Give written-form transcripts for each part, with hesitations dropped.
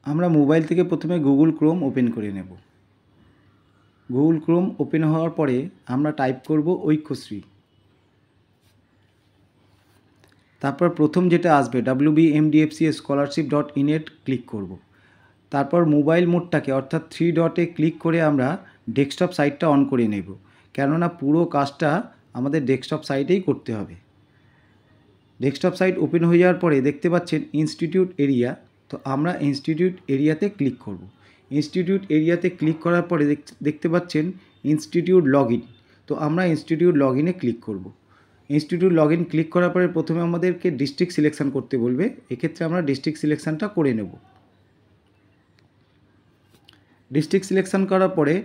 আমরা মোবাইল থেকে প্রথমে গুগল ক্রোম ওপেন করে নেব। গুগল ক্রোম ওপেন হওয়ার পরে আমরা টাইপ করব ঐক্যশ্রী। তারপর প্রথম যেটা আসবে wbmdfcscholarship.in ক্লিক করব। তারপর মোবাইল মোডটাকে অর্থাৎ 3 ডটে ক্লিক করে আমরা ডেস্কটপ সাইটটা অন করে নেব, কেননা পুরো কাজটা আমাদের ডেস্কটপ সাইটেই করতে হবে। ডেস্কটপ সাইট ওপেন হয়ে যাওয়ার পরে দেখতে পাচ্ছেন ইনস্টিটিউট এরিয়া, তো আমরা ইনস্টিটিউট এরিয়াতে ক্লিক করব। ইনস্টিটিউট এরিয়াতে ক্লিক করার পরে দেখতে পাচ্ছেন ইনস্টিটিউট লগ ইন, তো আমরা ইনস্টিটিউট লগ ইনে ক্লিক করব। ইনস্টিটিউট লগ ইন ক্লিক করার পরে প্রথমে আমাদেরকে ডিস্ট্রিক্ট সিলেকশন করতে বলবে, এক্ষেত্রে আমরা ডিস্ট্রিক্ট সিলেকশনটা করে নেব। ডিস্ট্রিক্ট সিলেকশন করার পরে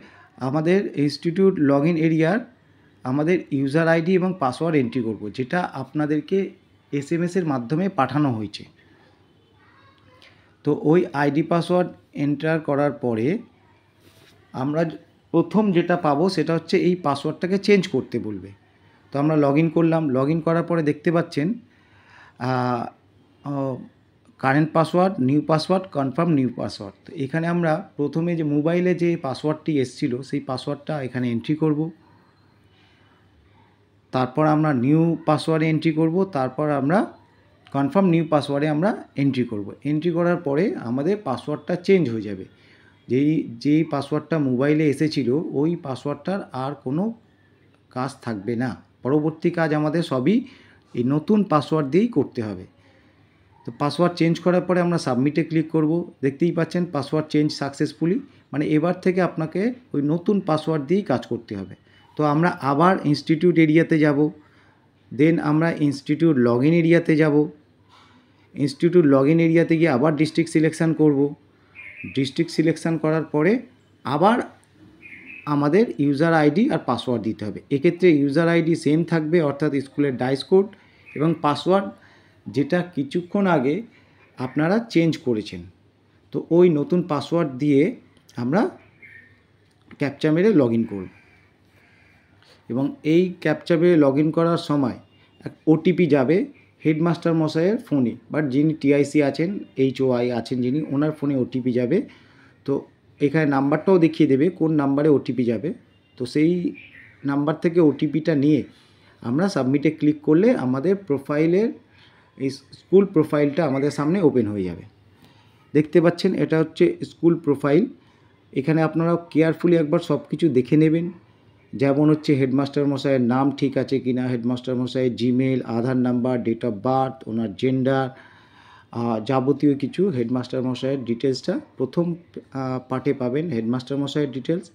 আমাদের ইনস্টিটিউট লগ ইন এরিয়ার আমাদের ইউজার আইডি এবং পাসওয়ার্ড এন্ট্রি করব, যেটা আপনাদেরকে এসএমএসের মাধ্যমে পাঠানো হয়েছে। তো ওই আইডি পাসওয়ার্ড এন্টার করার পরে আমরা প্রথম যেটা পাবো সেটা হচ্ছে এই পাসওয়ার্ডটাকে চেঞ্জ করতে বলবে। তো আমরা লগ ইন করলাম। লগ ইন করার পরে দেখতে পাচ্ছেন current password, new password, confirm new password. তো এখানে আমরা প্রথমে যে মোবাইলে যে পাসওয়ার্ডটি এসেছিল সেই পাসওয়ার্ডটা এখানে এন্ট্রি করব। তারপর আমরা নিউ পাসওয়ার্ডে এন্ট্রি করব, তারপর আমরা কনফার্ম নিউ পাসওয়ার্ডে আমরা এন্ট্রি করব। এন্ট্রি করার পরে আমাদের পাসওয়ার্ডটা চেঞ্জ হয়ে যাবে। যেই পাসওয়ার্ডটা মোবাইলে এসেছিল ওই পাসওয়ার্ডটার আর কোনো কাজ থাকবে না। পরবর্তী কাজ আমাদের সবই এই নতুন পাসওয়ার্ড দিয়েই করতে হবে। তো পাসওয়ার্ড চেঞ্জ করার পরে আমরা সাবমিটে ক্লিক করব। দেখতেই পাচ্ছেন পাসওয়ার্ড চেঞ্জ সাকসেসফুলি, মানে এবার থেকে আপনাকে ওই নতুন পাসওয়ার্ড দিয়েই কাজ করতে হবে। তো আমরা আবার ইনস্টিটিউট এরিয়াতে যাব, দেন আমরা ইনস্টিটিউট লগ ইন এরিয়াতে যাব। ইনস্টিটিউট লগ ইন এরিয়াতে গিয়ে আবার ডিস্ট্রিক্ট সিলেকশান করব। ডিস্ট্রিক্ট সিলেকশান করার পরে আবার আমাদের ইউজার আইডি আর পাসওয়ার্ড দিতে হবে। এক্ষেত্রে ইউজার আইডি সেম থাকবে, অর্থাৎ স্কুলের ডাইস কোড, এবং পাসওয়ার্ড যেটা কিছুক্ষণ আগে আপনারা চেঞ্জ করেছেন। তো ওই নতুন পাসওয়ার্ড দিয়ে আমরা ক্যাপচা মেরে লগ ইন করব। এবং এই ক্যাপচা মেরে লগ ইন করার সময় এক ওটিপি যাবে হেডমাস্টার মশাইয়ের ফোনে, বাট যিনি টিআইসি আছেন, HOI আছেন যিনি, ওনার ফোনে ওটিপি যাবে। তো এখানে নাম্বারটাও দেখিয়ে দেবে কোন নাম্বারে ওটিপি যাবে। তো সেই নাম্বার থেকে ওটিপিটা নিয়ে আমরা সাবমিটে ক্লিক করলে আমাদের প্রোফাইলের এই স্কুল প্রোফাইলটা আমাদের সামনে ওপেন হয়ে যাবে। দেখতে পাচ্ছেন এটা হচ্ছে স্কুল প্রোফাইল। এখানে আপনারা কেয়ারফুলি একবার সব কিছু দেখে নেবেন, যেমন হচ্ছে হেডমাস্টার মশাইয়ের নাম ঠিক আছে কি না, হেডমাস্টার মশাইয়ের Gmail, Aadhaar number, date of birth, ওনার জেন্ডার, যাবতীয় কিছু হেডমাস্টার মশাইয়ের ডিটেলসটা প্রথম পার্টে পাবেন। হেডমাস্টার মশাইয়ের ডিটেলস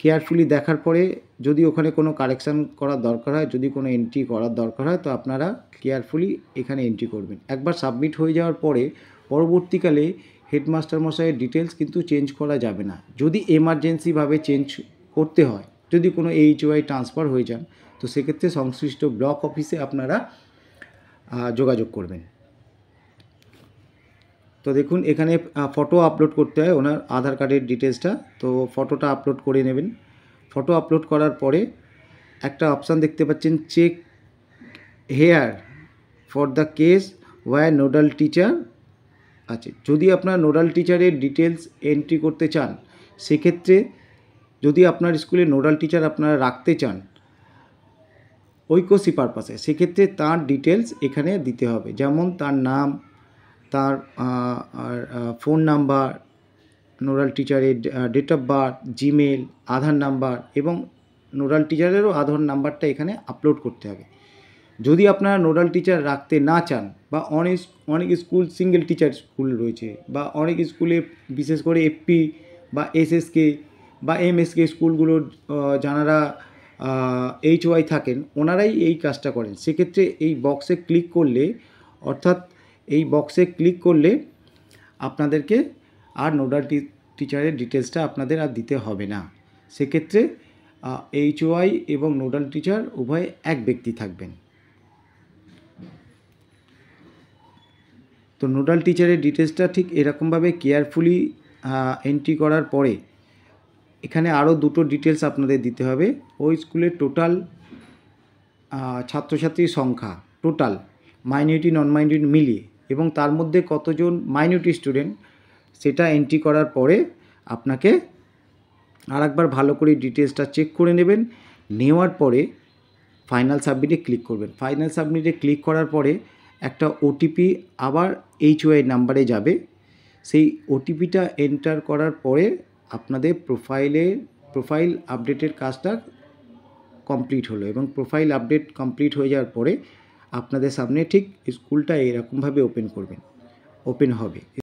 কেয়ারফুলি দেখার পরে যদি ওখানে কোনো কারেকশান করার দরকার হয়, যদি কোনো এন্ট্রি করার দরকার হয়, তো আপনারা কেয়ারফুলি এখানে এন্ট্রি করবেন। একবার সাবমিট হয়ে যাওয়ার পরে পরবর্তীকালে হেডমাস্টার মশাইয়ের ডিটেলস কিন্তু চেঞ্জ করা যাবে না। যদি এমার্জেন্সিভাবে চেঞ্জ করতে হয়, যদি কোনো HOI ট্রান্সফার হয়ে যান, তো সেক্ষেত্রে সংশ্লিষ্ট ব্লক অফিসে আপনারা যোগাযোগ করবেন। তো দেখুন এখানে ফটো আপলোড করতে হয় ওনার আধার কার্ডের ডিটেলসটা, তো ফটোটা আপলোড করে নেবেন। ফটো আপলোড করার পরে একটা অপশান দেখতে পাচ্ছেন check here for the case where nodal teacher আছে। যদি আপনার নোডাল টিচারের ডিটেলস এন্ট্রি করতে চান, সেক্ষেত্রে যদি আপনার স্কুলে নোডাল টিচার আপনারা রাখতে চান ঐক্যশ্রী পারপাসে, সেক্ষেত্রে তার ডিটেলস এখানে দিতে হবে, যেমন তার নাম, তার ফোন নাম্বার, নোডাল টিচারের date of birth, Gmail, Aadhaar number, এবং নোডাল টিচারেরও আধার নাম্বারটা এখানে আপলোড করতে হবে। যদি আপনারা নোডাল টিচার রাখতে না চান, বা অনেক স্কুল সিঙ্গেল টিচার স্কুল রয়েছে, বা অনেক স্কুলে বিশেষ করে FP বা SSK বা MSK স্কুলগুলোর যারা HOI থাকেন ওনারাই এই কাজটা করেন, সেক্ষেত্রে এই বক্সে ক্লিক করলে, অর্থাৎ এই বক্সে ক্লিক করলে আপনাদেরকে আর নোডাল টিচারের ডিটেলসটা আপনাদের আর দিতে হবে না। সেক্ষেত্রে HOI এবং নোডাল টিচার উভয় এক ব্যক্তি থাকবেন। তো নোডাল টিচারের ডিটেলসটা ঠিক এরকমভাবে কেয়ারফুলি এন্ট্রি করার পরে এখানে আরও দুটো ডিটেলস আপনাদের দিতে হবে। ওই স্কুলের টোটাল ছাত্রছাত্রীর সংখ্যা, টোটাল মাইনরিটি নন মাইনরিটি মিলিয়ে, এবং তার মধ্যে কতজন মাইনরিটি স্টুডেন্ট সেটা এন্ট্রি করার পরে আপনাকে আরেকবার ভালো করে ডিটেলসটা চেক করে নেবেন। নেওয়ার পরে ফাইনাল সাবমিটে ক্লিক করবেন। ফাইনাল সাবমিটে ক্লিক করার পরে একটা ওটিপি আবার HOI নাম্বারে যাবে। সেই ওটিপিটা এন্টার করার পরে আপনাদের প্রোফাইল আপডেটের কাজটা কমপ্লিট হলো, এবং প্রোফাইল আপডেট কমপ্লিট হয়ে যাওয়ার পরে আপনাদের সামনে ঠিক স্কুলটা এরকমভাবে ওপেন হবে।